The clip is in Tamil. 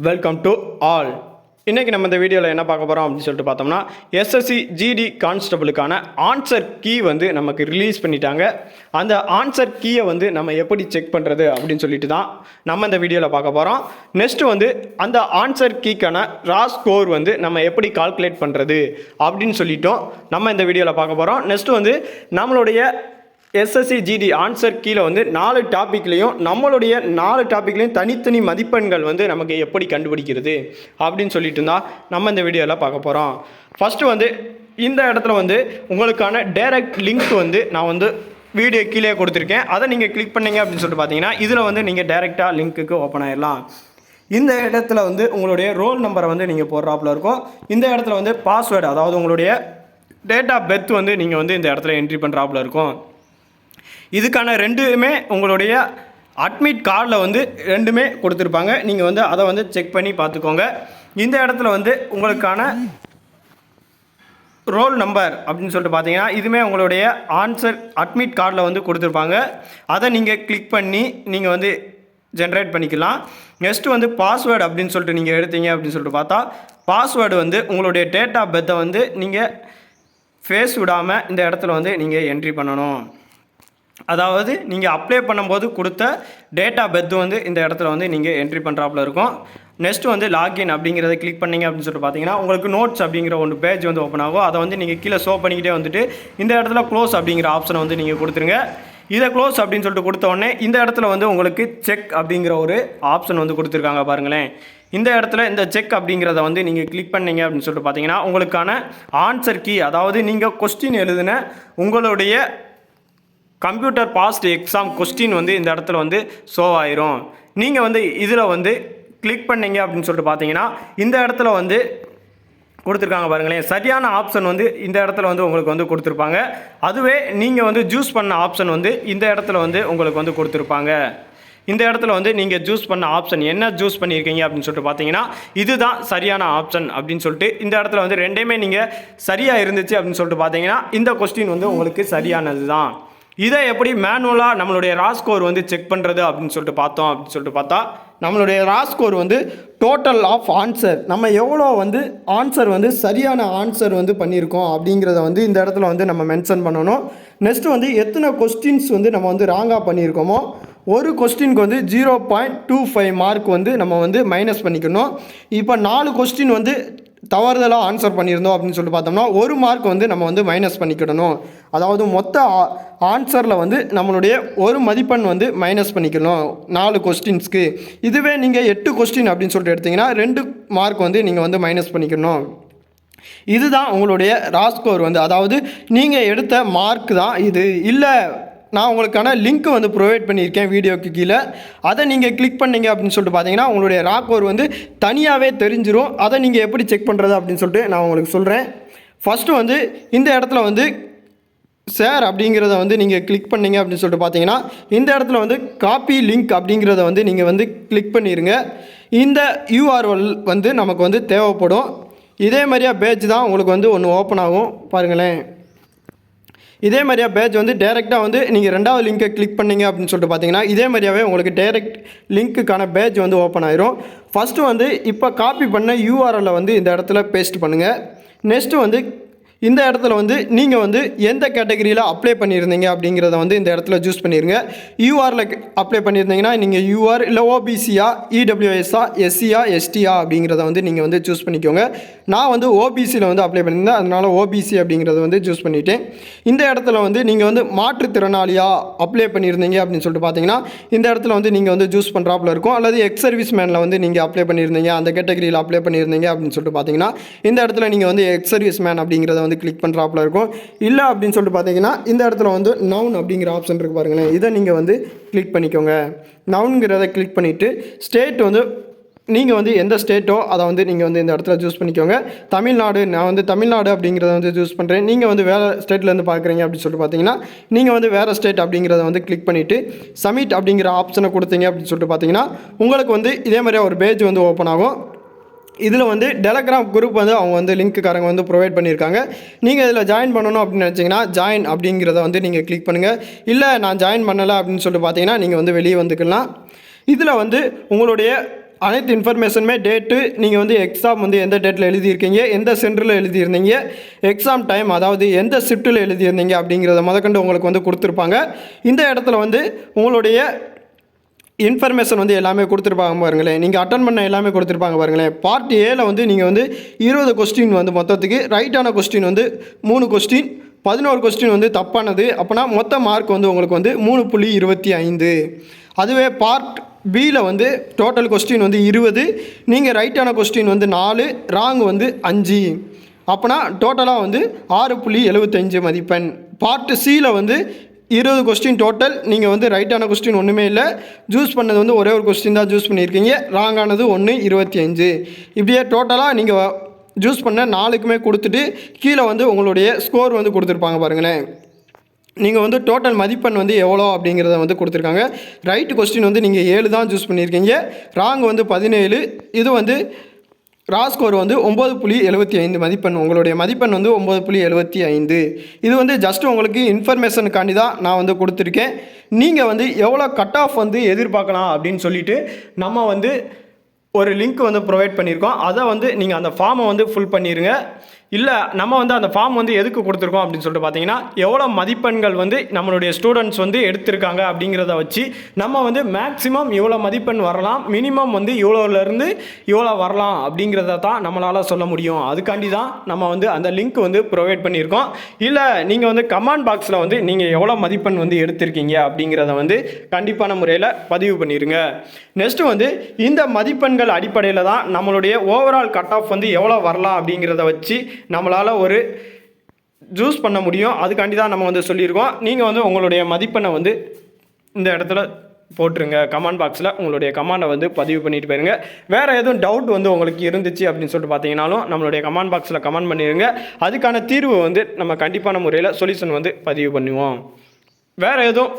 Welcome to all. இன்றைக்கி நம்ம இந்த வீடியோவில் என்ன பார்க்க போகிறோம் அப்படின்னு சொல்லிட்டு பார்த்தோம்னா, எஸ்எஸ்சி ஜிடி கான்ஸ்டபிளுக்கான ஆன்சர் கீ வந்து நமக்கு ரிலீஸ் பண்ணிட்டாங்க. அந்த ஆன்சர் கீயை வந்து நம்ம எப்படி செக் பண்ணுறது அப்படின்னு சொல்லிட்டு தான் நம்ம இந்த வீடியோவில் பார்க்க போகிறோம். நெக்ஸ்ட்டு வந்து அந்த ஆன்சர் கீக்கான ரா ஸ்கோர் வந்து நம்ம எப்படி கால்குலேட் பண்ணுறது அப்படின்னு சொல்லிட்டோம் நம்ம இந்த வீடியோவில் பார்க்க போகிறோம். நெக்ஸ்ட்டு வந்து நம்மளுடைய எஸ்எஸ்சி ஜிடி ஆன்சர் கீழே வந்து 4 டாப்பிக்லேயும் நம்மளுடைய 4 டாப்பிக்லேயும் தனித்தனி மதிப்பெண்கள் வந்து நமக்கு எப்படி கண்டுபிடிக்கிறது அப்படின்னு சொல்லிட்டு இருந்தால் நம்ம இந்த வீடியோவில் பார்க்க போகிறோம். ஃபஸ்ட்டு வந்து இந்த இடத்துல வந்து உங்களுக்கான டைரக்ட் லிங்க் வந்து நான் வந்து வீடியோ கீழே கொடுத்துருக்கேன். அதை நீங்கள் கிளிக் பண்ணீங்க அப்படின்னு சொல்லிட்டு பார்த்தீங்கன்னா இதில் வந்து நீங்கள் டைரெக்டாக லிங்க்குக்கு ஓப்பன் ஆகிடலாம். இந்த இடத்துல வந்து உங்களுடைய ரோல் நம்பரை வந்து நீங்கள் போடுறாப்புல இருக்கும். இந்த இடத்துல வந்து பாஸ்வேர்டு, அதாவது உங்களுடைய டேட் ஆஃப் பர்த் வந்து நீங்கள் வந்து இந்த இடத்துல என்ட்ரி பண்ணுறாப்புல இருக்கும். இதுக்கான ரெண்டுமே உங்களுடைய அட்மிட் கார்டில் வந்து ரெண்டுமே கொடுத்துருப்பாங்க. நீங்கள் வந்து அதை வந்து செக் பண்ணி பார்த்துக்கோங்க. இந்த இடத்துல வந்து உங்களுக்கான ரோல் நம்பர் அப்படின்னு சொல்லிட்டு பார்த்தீங்கன்னா இதுவுமே உங்களுடைய ஆன்சர் அட்மிட் கார்டில் வந்து கொடுத்துருப்பாங்க. அதை நீங்கள் கிளிக் பண்ணி நீங்கள் வந்து ஜென்ரேட் பண்ணிக்கலாம். நெக்ஸ்ட்டு வந்து பாஸ்வேர்டு அப்படின்னு சொல்லிட்டு நீங்கள் எடுத்தீங்க அப்படின்னு சொல்லிட்டு பார்த்தா பாஸ்வேர்டு வந்து உங்களுடைய டேட் ஆஃப் பர்த்தை வந்து நீங்கள் ஃபேஸ் விடாமல் இந்த இடத்துல வந்து நீங்கள் என்ட்ரி பண்ணணும். அதாவது நீங்கள் அப்ளை பண்ணும்போது கொடுத்த டேட் ஆஃப் பர்த் வந்து இந்த இடத்துல வந்து நீங்கள் என்ட்ரி பண்ணுறாப்புல இருக்கும். நெக்ஸ்ட்டு வந்து லாகின் அப்படிங்கிறத கிளிக் பண்ணிங்க அப்படின்னு சொல்லிட்டு பார்த்தீங்கன்னா உங்களுக்கு நோட்ஸ் அப்படிங்கிற ஒரு பேஜ் வந்து ஓப்பன் ஆகும். அதை வந்து நீங்கள் கீழே ஷோ பண்ணிக்கிட்டே வந்துட்டு இந்த இடத்துல க்ளோஸ் அப்படிங்கிற ஆப்ஷனை வந்து நீங்கள் கொடுத்துருங்க. இதை க்ளோஸ் அப்படின்னு சொல்லிட்டு கொடுத்த உடனே இந்த இடத்துல வந்து உங்களுக்கு செக் அப்படிங்கிற ஒரு ஆப்ஷன் வந்து கொடுத்துருக்காங்க பாருங்களேன். இந்த இடத்துல இந்த செக் அப்படிங்கிறத வந்து நீங்கள் கிளிக் பண்ணீங்க அப்படின்னு சொல்லிட்டு பார்த்தீங்கன்னா உங்களுக்கான ஆன்சர் கீ, அதாவது நீங்கள் கொஸ்டின் எழுதின உங்களுடைய கம்ப்யூட்டர் பாஸ்ட் எக்ஸாம் கொஸ்டின் வந்து இந்த இடத்துல வந்து ஷோ ஆயிரும். நீங்கள் வந்து இதில் வந்து கிளிக் பண்ணீங்க அப்படின்னு சொல்லிட்டு பார்த்தீங்கன்னா இந்த இடத்துல வந்து கொடுத்துருக்காங்க பாருங்களேன். சரியான ஆப்ஷன் வந்து இந்த இடத்துல வந்து உங்களுக்கு வந்து கொடுத்துருப்பாங்க. அதுவே நீங்கள் வந்து சூஸ் பண்ண ஆப்ஷன் வந்து இந்த இடத்துல வந்து உங்களுக்கு வந்து கொடுத்துருப்பாங்க. இந்த இடத்துல வந்து நீங்கள் சூஸ் பண்ண ஆப்ஷன் என்ன சூஸ் பண்ணியிருக்கீங்க அப்படின்னு சொல்லிட்டு பார்த்தீங்கன்னா இதுதான் சரியான ஆப்ஷன் அப்படின்னு சொல்லிட்டு இந்த இடத்துல வந்து ரெண்டையுமே நீங்கள் சரியாக இருந்துச்சு அப்படின்னு சொல்லிட்டு பார்த்தீங்கன்னா இந்த கொஸ்டின் வந்து உங்களுக்கு சரியானது தான். இதை எப்படி மேனுவலாக நம்மளுடைய ரா ஸ்கோர் வந்து செக் பண்ணுறது அப்படின்னு சொல்லிட்டு பார்த்தா நம்மளுடைய ரா ஸ்கோர் வந்து டோட்டல் ஆஃப் ஆன்சர், நம்ம எவ்வளோ வந்து ஆன்சர் வந்து சரியான ஆன்சர் வந்து பண்ணியிருக்கோம் அப்படிங்கிறத வந்து இந்த இடத்துல வந்து நம்ம மென்ஷன் பண்ணணும். நெக்ஸ்ட்டு வந்து எத்தனை கொஸ்டின்ஸ் வந்து நம்ம வந்து ராங்காக பண்ணியிருக்கோமோ ஒரு கொஸ்டினுக்கு வந்து 0.25 மார்க் வந்து நம்ம வந்து மைனஸ் பண்ணிக்கணும். இப்போ 4 கொஸ்டின் வந்து தவறுதலாக ஆன்சர் பண்ணியிருந்தோம் அப்படின்னு சொல்லிட்டு பார்த்தோம்னா 1 மார்க் வந்து நம்ம வந்து மைனஸ் பண்ணிக்கிடணும். அதாவது மொத்த ஆன்சரில் வந்து நம்மளுடைய 1 மதிப்பெண் வந்து மைனஸ் பண்ணிக்கணும் 4 கொஸ்டின்ஸ்க்கு. இதுவே நீங்கள் 8 கொஸ்டின் அப்படின்னு சொல்லிட்டு எடுத்திங்கன்னா 2 மார்க் வந்து நீங்கள் வந்து மைனஸ் பண்ணிக்கணும். இதுதான் உங்களுடைய ரா ஸ்கோர் வந்து, அதாவது நீங்கள் எடுத்த மார்க் தான் இது. இல்லை நான் உங்களுக்கான லிங்க் வந்து ப்ரொவைட் பண்ணியிருக்கேன் வீடியோக்கு கீழே. அதை நீங்கள் கிளிக் பண்ணீங்க அப்படின்னு சொல்லிட்டு பார்த்தீங்கன்னா உங்களுடைய ரா ஸ்கோர் வந்து தனியாகவே தெரிஞ்சிடும். அதை நீங்கள் எப்படி செக் பண்ணுறது அப்படின்னு சொல்லிட்டு நான் உங்களுக்கு சொல்கிறேன். ஃபஸ்ட்டு வந்து இந்த இடத்துல வந்து ஷேர் அப்படிங்கிறத வந்து நீங்கள் கிளிக் பண்ணீங்க அப்படின்னு சொல்லிட்டு பார்த்தீங்கன்னா இந்த இடத்துல வந்து காப்பி லிங்க் அப்படிங்கிறத வந்து நீங்கள் வந்து கிளிக் பண்ணிடுங்க. இந்த யூஆர்எல் வந்து நமக்கு வந்து தேவைப்படும். இதே மாதிரியா பேஜ் தான் உங்களுக்கு வந்து ஒன்று ஓப்பன் ஆகும் பாருங்களேன். இதே மாதிரியா பேஜ் வந்து டேரெக்டாக வந்து நீங்கள் 2வது லிங்கை கிளிக் பண்ணீங்க அப்படின்னு சொல்லிட்டு பார்த்தீங்கன்னா இதே மாதிரியாவே உங்களுக்கு டேரெக்ட் லிங்க்குக்கான பேஜ் வந்து ஓப்பன் ஆயிரும். ஃபஸ்ட்டு வந்து இப்போ காப்பி பண்ண யூஆர்எல்லை வந்து இந்த இடத்துல பேஸ்ட் பண்ணுங்கள். நெக்ஸ்ட்டு வந்து இந்த இடத்துல வந்து நீங்கள் வந்து எந்த கேட்டகரியில் அப்ளை பண்ணியிருந்தீங்க அப்படிங்கிறத வந்து இந்த இடத்துல சூஸ் பண்ணிடுங்க. யூஆரில் அப்ளை பண்ணியிருந்தீங்கன்னா நீங்கள் யூஆர் இல்லை ஓபிசியா, இடபிள்யூஎஸ்ஆ, எஸ்சியா, எஸ்டியா அப்படிங்கிறத வந்து நீங்கள் வந்து சூஸ் பண்ணிக்கோங்க. நான் வந்து ஓபிசியில் வந்து அப்ளை பண்ணியிருந்தேன், அதனால் ஓபிசி அப்படிங்கிறத வந்து சூஸ் பண்ணிவிட்டேன். இந்த இடத்துல வந்து நீங்கள் வந்து மாற்றுத்திறனாளியாக அப்ளை பண்ணியிருந்தீங்க அப்படின்னு சொல்லிட்டு பார்த்தீங்கன்னா இந்த இடத்துல வந்து நீங்கள் வந்து சூஸ் பண்ணுறாப்புல இருக்கும். அல்லது எக்ஸ் சர்வீஸ் மேனில் வந்து நீங்கள் அப்ளை பண்ணியிருந்தீங்க, அந்த கேட்டகரியில் அப்ளை பண்ணியிருந்தீங்க அப்படின்னு சொல்லிட்டு பார்த்தீங்கன்னா இந்த இடத்துல நீங்கள் வந்து எக்ஸ் சர்வீஸ் மேன் அப்படிங்கிறத வந்து கிளிக் பண்ணுறாப்புல இருக்கும். இல்லை அப்படின்னு சொல்லிட்டு பார்த்தீங்கன்னா இந்த இடத்துல வந்து நவுன் அப்படிங்கிற ஆப்ஷன் இருக்குது பாருங்களேன். இதை நீங்கள் வந்து கிளிக் பண்ணிக்கோங்க. நவுன்கிறத கிளிக் பண்ணிவிட்டு ஸ்டேட் வந்து நீங்கள் வந்து எந்த ஸ்டேட்டோ அதை வந்து நீங்கள் வந்து இந்த இடத்துல சூஸ் பண்ணிக்கோங்க. தமிழ்நாடு, நான் வந்து தமிழ்நாடு அப்படிங்கிறத வந்து சூஸ் பண்ணுறேன். நீங்கள் வந்து வேறு ஸ்டேட்லேருந்து பார்க்குறீங்க அப்படின்னு சொல்லிட்டு பார்த்தீங்கன்னா நீங்கள் வந்து வேறு ஸ்டேட் அப்படிங்கிறத வந்து கிளிக் பண்ணிவிட்டு சப்மிட் அப்படிங்கிற ஆப்ஷனை கொடுத்தீங்க அப்படின்னு சொல்லிட்டு பார்த்தீங்கன்னா உங்களுக்கு வந்து இதே மாதிரியே ஒரு பேஜ் வந்து ஓப்பன் ஆகும். இதில் வந்து டெலகிராம் குரூப் வந்து அவங்க வந்து லிங்க்குக்காரங்க வந்து ப்ரொவைட் பண்ணியிருக்காங்க. நீங்கள் இதில் ஜாயின் பண்ணணும் அப்படின்னு நினச்சிங்கன்னா ஜாயின் அப்படிங்கிறத வந்து நீங்கள் கிளிக் பண்ணுங்கள். இல்லை நான் ஜாயின் பண்ணலை அப்படின்னு சொல்லிட்டு பார்த்தீங்கன்னா நீங்கள் வந்து வெளியே வந்துக்கலாம். இதில் வந்து உங்களுடைய அனைத்து இன்ஃபர்மேஷனுமே டேட்டு, நீங்கள் வந்து எக்ஸாம் வந்து எந்த டேட்டில் எழுதியிருக்கீங்க, எந்த சென்டரில் எழுதியிருந்தீங்க, எக்ஸாம் டைம் அதாவது எந்த ஷிஃப்ட்டில் எழுதியிருந்தீங்க அப்படிங்கிறத முதற்கொண்டு உங்களுக்கு வந்து கொடுத்துருப்பாங்க. இந்த இடத்துல வந்து உங்களுடைய இன்ஃபர்மேஷன் வந்து எல்லாமே கொடுத்துருப்பாங்க பாருங்களேன். நீங்கள் அட்டன் பண்ண எல்லாமே கொடுத்துருப்பாங்க பாருங்களேன். பார்ட் ஏல வந்து நீங்கள் வந்து 20 கொஸ்டின் வந்து மொத்தத்துக்கு ரைட்டான கொஸ்டின் வந்து 3 கொஸ்டின், 11 கொஸ்டின் வந்து தப்பானது. அப்போனா மொத்த மார்க் வந்து உங்களுக்கு வந்து 3.25. அதுவே பார்ட் பியில் வந்து டோட்டல் கொஸ்டின் வந்து 20, நீங்கள் ரைட்டான கொஸ்டின் வந்து 4, ராங் வந்து 5. அப்போனா டோட்டலாக வந்து 6.75 மதிப்பெண். பார்ட் சியில் வந்து 20 கொஸ்டின் டோட்டல், நீங்கள் வந்து ரைட்டான கொஸ்டின் ஒன்றுமே இல்லை, சூஸ் பண்ணது வந்து ஒரே ஒரு கொஸ்டின் தான் சூஸ் பண்ணியிருக்கீங்க, ராங்கானது 1, 25. இப்படியே டோட்டலாக நீங்கள் சூஸ் பண்ண 4க்குமே கொடுத்துட்டு கீழே வந்து உங்களுடைய ஸ்கோர் வந்து கொடுத்துருப்பாங்க பாருங்களேன். நீங்கள் வந்து டோட்டல் மதிப்பெண் வந்து எவ்வளோ அப்படிங்கிறத வந்து கொடுத்துருக்காங்க. ரைட்டு கொஸ்டின் வந்து நீங்கள் 7 தான் சூஸ் பண்ணியிருக்கீங்க, ராங் வந்து 17. இது வந்து ரா ஸ்கோர் வந்து 9.75 மதிப்பெண். உங்களுடைய மதிப்பெண் வந்து 9.75. இது வந்து ஜஸ்ட் உங்களுக்கு இன்ஃபர்மேஷனுக்காண்டி தான் நான் வந்து கொடுத்துருக்கேன். நீங்கள் வந்து எவ்வளோ கட் ஆஃப் வந்து எதிர்பார்க்கலாம் அப்படின்னு சொல்லிட்டு நம்ம வந்து ஒரு லிங்க் வந்து ப்ரொவைட் பண்ணியிருக்கோம். அதை வந்து நீங்கள் அந்த ஃபார்மை வந்து ஃபுல் பண்ணிடுங்க. இல்லை நம்ம வந்து அந்த ஃபார்ம் வந்து எதுக்கு கொடுத்துருக்கோம் அப்படின்னு சொல்லிட்டு பார்த்தீங்கன்னா, எவ்வளோ மதிப்பெண்கள் வந்து நம்மளுடைய ஸ்டூடெண்ட்ஸ் வந்து எடுத்திருக்காங்க அப்படிங்கிறத வச்சு நம்ம வந்து மேக்ஸிமம் இவ்வளோ மதிப்பெண் வரலாம், மினிமம் வந்து இவ்வளோலேருந்து இவ்வளோ வரலாம் அப்படிங்கிறத தான் நம்மளால் சொல்ல முடியும். அதுக்காண்டி தான் நம்ம வந்து அந்த லிங்க் வந்து ப்ரொவைட் பண்ணியிருக்கோம். இல்லை நீங்கள் வந்து கமெண்ட் பாக்ஸில் வந்து நீங்கள் எவ்வளோ மதிப்பெண் வந்து எடுத்திருக்கீங்க அப்படிங்கிறத வந்து கண்டிப்பான முறையில் பதிவு பண்ணிடுங்க. நெக்ஸ்ட்டு வந்து இந்த மதிப்பெண்கள் அடிப்படையில் தான் நம்மளுடைய ஓவரால் கட் ஆஃப் வந்து எவ்வளோ வரலாம் அப்படிங்கிறத வச்சு நம்மளால் ஒரு சூஸ் பண்ண முடியும். அதுக்காண்டி தான் நம்ம வந்து சொல்லியிருக்கோம். நீங்கள் வந்து உங்களுடைய மதிப்பெண்ணை வந்து இந்த இடத்துல போட்டுருங்க. கமெண்ட் பாக்ஸில் உங்களுடைய கமெண்டை வந்து பதிவு பண்ணிட்டு போயிருங்க. வேறு எதுவும் டவுட் வந்து உங்களுக்கு இருந்துச்சு அப்படின்னு சொல்லிட்டு பார்த்தீங்கன்னாலும் நம்மளுடைய கமெண்ட் பாக்ஸில் கமெண்ட் பண்ணிடுங்க. அதுக்கான தீர்வு வந்து நம்ம கண்டிப்பான முறையில் சொல்யூஷன் வந்து பதிவு பண்ணுவோம். வேறு எதுவும்